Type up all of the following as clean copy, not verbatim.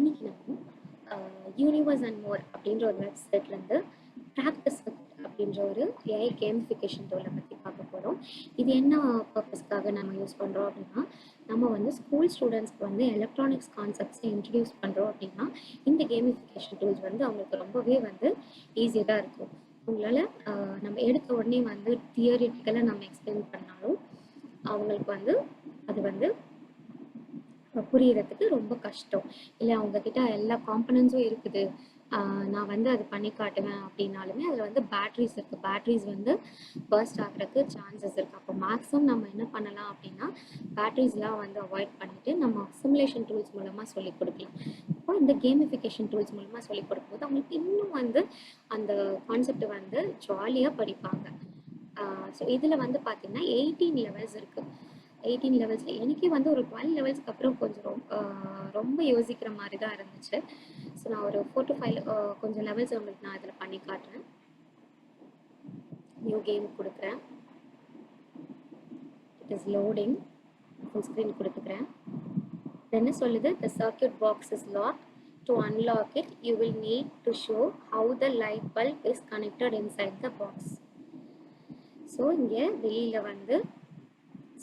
இன்னைக்கு நம்ம universe and more அப்படின்ற ஒரு வெப்சைட்லேருந்து ப்ராக்டிஸ் அப்படின்ற ஒரு ஏஐ கேமிஃபிகேஷன் டூலை பற்றி பார்க்க போகிறோம். இது என்ன பர்பஸ்க்காக நம்ம யூஸ் பண்ணுறோம் அப்படின்னா, நம்ம வந்து ஸ்கூல் ஸ்டூடெண்ட்ஸ்க்கு வந்து எலக்ட்ரானிக்ஸ் கான்செப்ட்ஸை இன்ட்ரடியூஸ் பண்ணுறோம் அப்படின்னா இந்த கேமிஃபிகேஷன் டூல்ஸ் வந்து அவங்களுக்கு ரொம்பவே வந்து ஈஸியாக இருக்கும். உங்களால் நம்ம எடுத்த உடனே வந்து தியரிட்டிக்கலாக நம்ம எக்ஸ்பிளைன் பண்ணாலும் அவங்களுக்கு வந்து அது வந்து புரியறதுக்கு ரொம்ப கஷ்டம். இல்லை அவங்கக்கிட்ட எல்லா காம்பனன்ஸும் இருக்குது, நான் வந்து அது பண்ணி காட்டுவேன் அப்படின்னாலுமே அதில் வந்து பேட்ரிஸ் இருக்குது, பேட்ரிஸ் வந்து பர்ஸ்ட் ஆகிறதுக்கு சான்சஸ் இருக்குது. அப்போ மேக்ஸிமம் நம்ம என்ன பண்ணலாம் அப்படின்னா பேட்ரிஸ்லாம் வந்து அவாய்ட் பண்ணிவிட்டு நம்ம சிமுலேஷன் டூல்ஸ் மூலமாக சொல்லிக் கொடுக்கலாம். இப்போ இந்த கேமிஃபிகேஷன் டூல்ஸ் மூலமாக சொல்லிக் கொடுக்கும்போது அவங்களுக்கு இன்னும் வந்து அந்த கான்செப்டை வந்து ஜாலியாக படிப்பாங்க. ஸோ இதில் வந்து பார்த்திங்கன்னா 18 லெவல்ஸ் இருக்குது. 18 லெவல்ஸில் எனக்கே வந்து ஒரு 12 லெவல்ஸ்க்கு அப்புறம் கொஞ்சம் ரொம்ப யோசிக்கிற மாதிரி தான் இருந்துச்சு. ஸோ நான் ஒரு 4 to 5 கொஞ்சம் லெவல்ஸ் உங்களுக்கு நான் இதில் பண்ணி காட்டுறேன். நியூ கேம் கொடுக்குறேன். It is loading. Full screen கொடுத்துக்கிறேன். என்ன சொல்லுது? the circuit box is locked. To unlock it you will need to show how the light bulb is connected inside the box. So இங்கே வெளியில் வந்து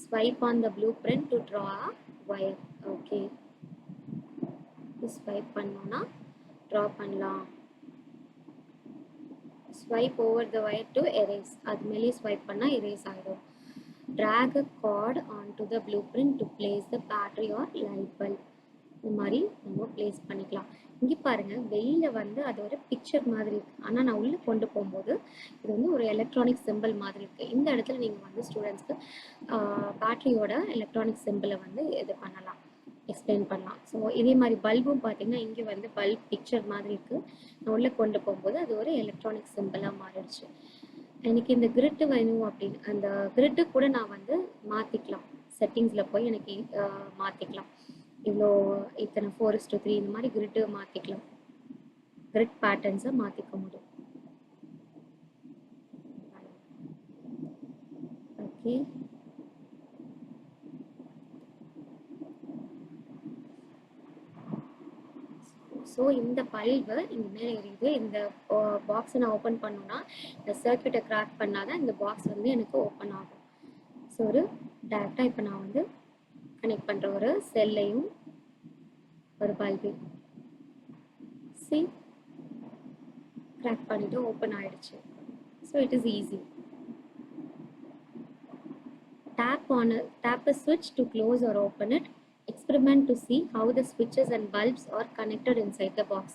swipe on the blueprint to draw a wire. Okay, swipe பண்ணோம்னா draw பண்ணலாம். swipe over the wire to erase. அது மேலே swipe பண்ணா erase ஆகிடும். drag a cord onto the blueprint to place the battery or light bulb. இந்த மாதிரி நம்ம place பண்ணிக்கலாம். இங்கே பாருங்கள் வெளியில் வந்து அது ஒரு பிக்சர் மாதிரி இருக்குது, ஆனால் நான் உள்ளே கொண்டு போகும்போது இது வந்து ஒரு எலக்ட்ரானிக் சிம்பிள் மாதிரி இருக்குது. இந்த இடத்துல நீங்கள் வந்து ஸ்டூடெண்ட்ஸ்க்கு பேட்டரியோட எலக்ட்ரானிக் சிம்பிளை வந்து இது பண்ணலாம், எக்ஸ்பிளைன் பண்ணலாம். ஸோ இதே மாதிரி பல்பும் பார்த்தீங்கன்னா இங்கே வந்து பல்ப் பிக்சர் மாதிரி இருக்குது, நான் உள்ளே கொண்டு போகும்போது அது ஒரு எலக்ட்ரானிக் சிம்பிளாக மாறிடுச்சு. எனக்கு இந்த கிரிட்டு வேணும் அப்படின்னு அந்த கிரிட்டு கூட நான் வந்து மாற்றிக்கலாம். செட்டிங்ஸில் போய் எனக்கு மாற்றிக்கலாம். இவ்வளோ இத்தனை 4:3 இந்த மாதிரி கிரிட்டு மாற்றிக்கலாம். கிரிட் பேட்டர்ன்ஸை மாற்றிக்க முடியும். ஓகே, ஸோ இந்த பல்பு இங்கே மேலே எரியுது. இந்த பாக்ஸை நான் ஓப்பன் பண்ணோன்னா இந்த சர்க்யூட்டை கிராக் பண்ணால் தான் இந்த பாக்ஸ் வந்து எனக்கு ஓப்பன் ஆகும். ஸோ ஒரு டேரெக்டாக இப்போ நான் வந்து கனெக்ட் பண்ணுற ஒரு செல்லையும் ஒரு பல்பையும் சி கிராக் பண்ணிவிட்டு ஓப்பன் ஆகிடுச்சு. So it is easy. tap a switch to close or open it. Experiment to see how the switches and bulbs are connected inside the box.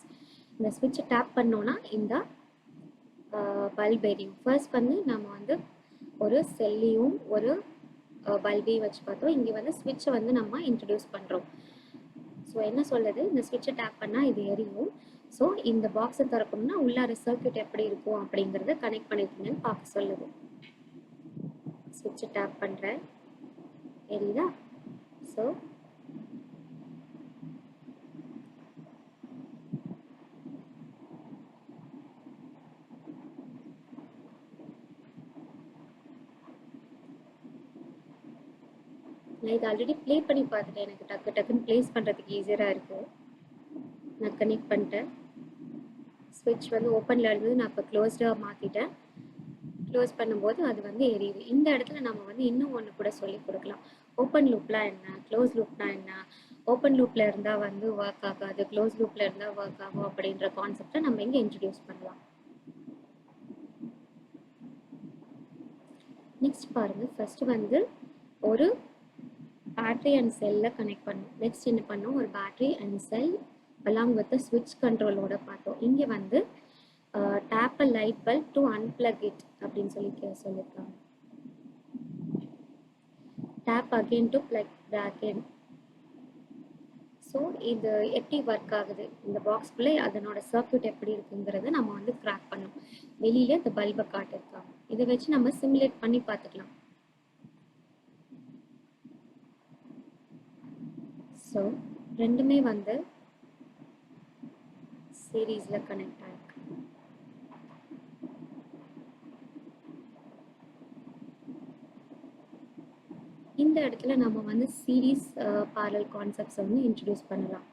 இந்த switch tap பண்ணோன்னா இந்த bulb எரியும். First வந்து நம்ம வந்து ஒரு செல்லையும் ஒரு பல்பையும் வச்சு பார்த்தோம். இங்கே வந்து ஸ்விட்சை வந்து நம்ம இன்ட்ரடியூஸ் பண்ணுறோம். ஸோ என்ன சொல்லுது? இந்த ஸ்விட்சை டேப் பண்ணால் இது எரியும். ஸோ இந்த பாக்ஸை திறக்கணும்னா உள்ளார சர்க்யூட் எப்படி இருக்கும் அப்படிங்கிறத கனெக்ட் பண்ணிட்டீங்கன்னு பார்க்க சொல்லுது. ஸ்விட்சை டேப் பண்ணுறேன், எரியுதா? ஸோ நான் இது ஆல்ரெடி ப்ளே பண்ணி பார்த்துட்டேன். எனக்கு டக்குன்னு ப்ளேஸ் பண்ணுறதுக்கு ஈஸியராக இருக்குது. நான் கனெக்ட் பண்ணிட்டேன். ஸ்விட்ச் வந்து ஓப்பனில் இருந்தது, நான் இப்போ க்ளோஸ்டாக மாற்றிட்டேன். க்ளோஸ் பண்ணும்போது அது வந்து எரியுது. இந்த இடத்துல நம்ம வந்து இன்னும் ஒன்று கூட சொல்லி கொடுக்கலாம். ஓப்பன் லூப்லாம் என்ன, க்ளோஸ் லூப்னா என்ன, ஓப்பன் லூப்பில் இருந்தால் வந்து ஒர்க் ஆகாது, க்ளோஸ் லூப்பில் இருந்தால் ஒர்க் ஆகும் அப்படின்ற கான்செப்டை நம்ம இங்கே இன்ட்ரடியூஸ் பண்ணலாம். நெக்ஸ்ட் பாருங்கள், ஃபஸ்ட்டு வந்து ஒரு பேட்டரி அண்ட் செல்லை கனெக்ட் பண்ணோம். நெக்ஸ்ட் என்ன பண்ணோம்? ஒரு battery and sell along with ஸ்விட்ச் கண்ட்ரோலோட பார்த்தோம். இங்கே வந்து tap a light bulb to unplug it அப்படின்னு சொல்லியிருக்காங்க. tap again to plug back in. So இது எப்படி ஒர்க் ஆகுது, இந்த பாக்ஸ்குள்ளே அதனோட சர்க்யூட் எப்படி இருக்குங்கிறத நம்ம வந்து கிராக் பண்ணோம். வெளியில் இந்த பல்பை காட்டியிருக்காங்க. இதை வச்சு நம்ம சிமுலேட் பண்ணி பார்த்துக்கலாம். ஸோ ரெண்டுமே வந்து சீரீஸில் கனெக்ட் ஆகிருக்கு. இந்த இடத்துல நம்ம வந்து சீரீஸ் பேரலல் கான்செப்ட்ஸை வந்து இன்ட்ரடியூஸ் பண்ணலாம்.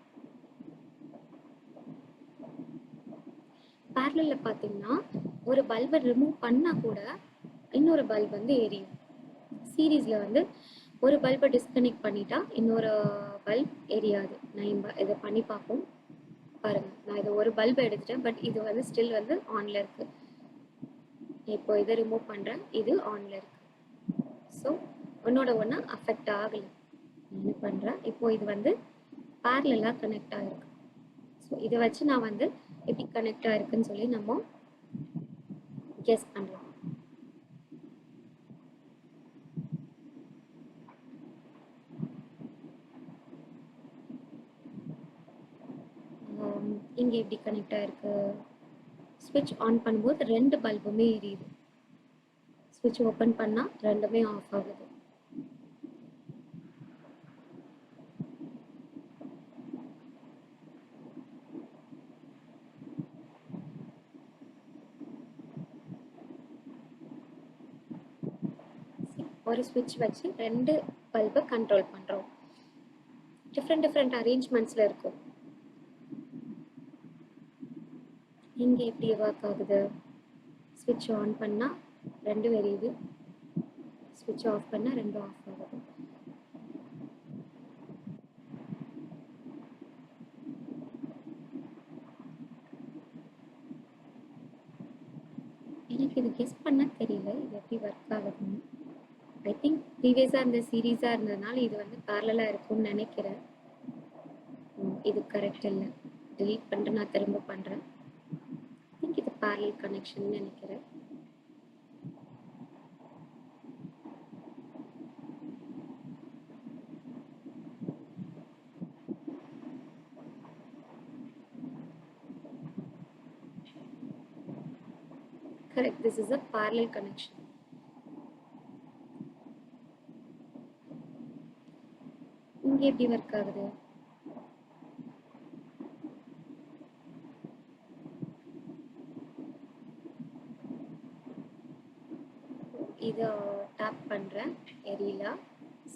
பேரலல்ல பார்த்தீங்கன்னா ஒரு பல்பை ரிமூவ் பண்ணால் கூட இன்னொரு பல்ப் வந்து எரியும். சீரீஸில் வந்து ஒரு பல்பை டிஸ்கனெக்ட் பண்ணிட்டா இன்னொரு பல்ப் எரியாது. நான் இதை பண்ணி பார்ப்போம் பாருங்கள். நான் இதை ஒரு பல்பை எடுத்துட்டேன், பட் இது வந்து ஸ்டில் வந்து ஆனில் இருக்குது. இப்போ இதை ரிமூவ் பண்ணுறேன், இது ஆனில் இருக்குது. ஸோ ஒன்னோட ஒன்று அஃபெக்ட் ஆகலை. என்ன பண்ணுறேன், இப்போ இது வந்து பேரலலாக கனெக்ட் ஆகிருக்கு. ஸோ இதை வச்சு நான் வந்து எப்படி கனெக்ட் ஆகிருக்குன்னு சொல்லி நம்ம கெஸ் பண்ணலாம். இங்கே எப்படி கனெக்ட் ஆகிருக்கு, ஸ்விட்ச் ஆன் பண்ணும்போது ரெண்டு பல்புமே எரியுது. ஸ்விட்ச் ஓப்பன் பண்ணால் ரெண்டுமே ஆஃப் ஆகுது. ஒரு ஸ்விட்ச் வச்சு ரெண்டு பல்பை கண்ட்ரோல் பண்ணுறோம். டிஃப்ரெண்ட் அரேஞ்ச்மெண்ட்ஸில் இருக்கும். இங்கே எப்படி ஒர்க் ஆகுது, ஸ்விட்ச் ஆன் பண்ணால் ரெண்டும் எரியுது, ஸ்விட்ச் ஆஃப் பண்ணால் ரெண்டும் ஆஃப் ஆகுது. எனக்கு இது கெஸ் பண்ண தெரியல இது எப்படி ஒர்க் ஆகுதுன்னு. ஐ திங்க் ப்ரீவியஸாக இருந்த சீரீஸாக இருந்ததுனால இது வந்து பேரலாக இருக்கும்னு நினைக்கிறேன். இது கரெக்ட் இல்லை, delete பண்ணிட்டு நான் திரும்ப பண்ணுறேன். ஐ திங்க் இது பேரலல் கனெக்ஷன் நினைக்கிறேன். Correct, this is a parallel connection. இங்கே எப்படி ஒர்க் ஆகுது, இதை டேப் பண்ணுறேன் எரியல,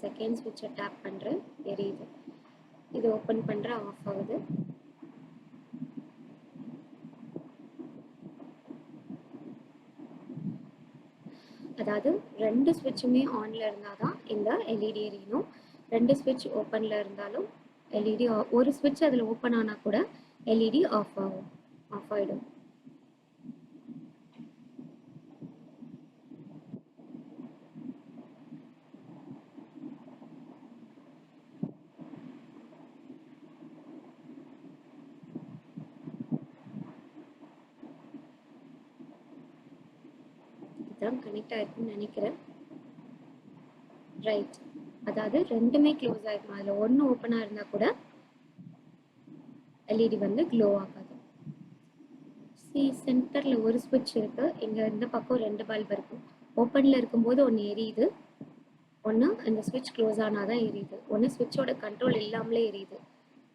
செகண்ட் ஸ்விட்சை டேப் பண்ணுறேன் எரியுது, இது ஓப்பன் பண்ணுறேன் ஆஃப் ஆகுது. அதாவது ரெண்டு ஸ்விட்சுமே ஆனில் இருந்தால் தான் இந்த எல்இடி எரியணும். ரெண்டு ஸ்விட்ச் ஓப்பனில் இருந்தாலும் எல்இடி, ஒரு ஸ்விட்ச் அதில் ஓப்பன் ஆனால் கூட எல்இடி ஆஃப் ஆகிடும். இதுதான் கனெக்ட் ஆகிருக்குன்னு நினைக்கிறேன். ரைட், அதாவது ரெண்டுமே க்ளோஸ் ஆகிருக்கும். அதில் ஒன்று ஓப்பனாக இருந்தால் கூட எல்இடி வந்து க்ளோ ஆகாது. சென்டரில் ஒரு ஸ்விட்ச் இருக்குது, இங்கே இந்த பக்கம் ரெண்டு பல்ப் இருக்குது. ஓப்பனில் இருக்கும்போது ஒன்று எரியுது, ஒன்று இந்த ஸ்விட்ச் க்ளோஸ் ஆனால் தான் எரியுது, ஒன்று ஸ்விட்சோட கண்ட்ரோல் இல்லாமலே எரியுது.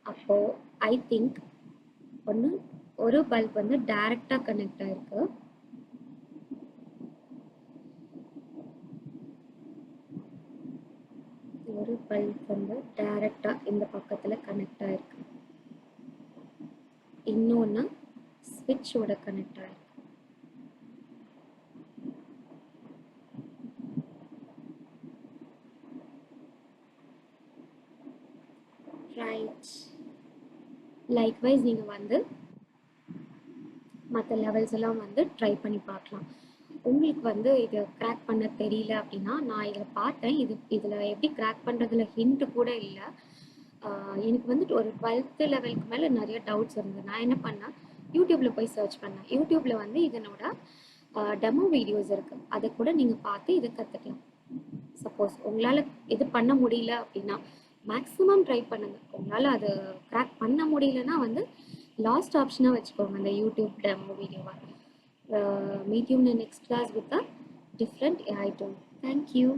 அப்போது ஐ திங்க் ஒன்று ஒரு பல்ப் வந்து டைரெக்டாக கனெக்ட் ஆகிருக்கு, ஒரு பல்ப் வந்து டைரெக்டாக இந்த பக்கத்தில் கனெக்ட் ஆகிருக்கு, இன்னொன்று ஸ்விட்சோட கனெக்ட் ஆகிருக்கு. ரைட், லைக்வைஸ் நீங்கள் வந்து மற்ற லெவல்ஸ் எல்லாம் வந்து ட்ரை பண்ணி பார்க்கலாம். உங்களுக்கு வந்து இதை கிராக் பண்ண தெரியல அப்படின்னா, நான் இதில் பார்த்தேன், இதில் எப்படி கிராக் பண்ணுறதுல ஹிண்ட்டு கூட இல்லை. எனக்கு வந்துட்டு ஒரு 12th லெவலுக்கு மேலே நிறைய டவுட்ஸ் இருந்தது. நான் என்ன பண்ணேன், யூடியூப்பில் போய் சர்ச் பண்ணேன். யூடியூப்பில் வந்து இதனோட டெமோ வீடியோஸ் இருக்குது, அதை கூட நீங்கள் பார்த்து இதை கற்றுக்கலாம். சப்போஸ் உங்களால் இது பண்ண முடியல அப்படின்னா மேக்ஸிமம் ட்ரை பண்ணுங்கள். உங்களால் அது கிராக் பண்ண முடியலன்னா வந்து லாஸ்ட் ஆப்ஷனாக வச்சுக்கோங்க அந்த யூடியூப் டெமோ வீடியோவை. Meet you in the next class with a different AI tool. Thank you.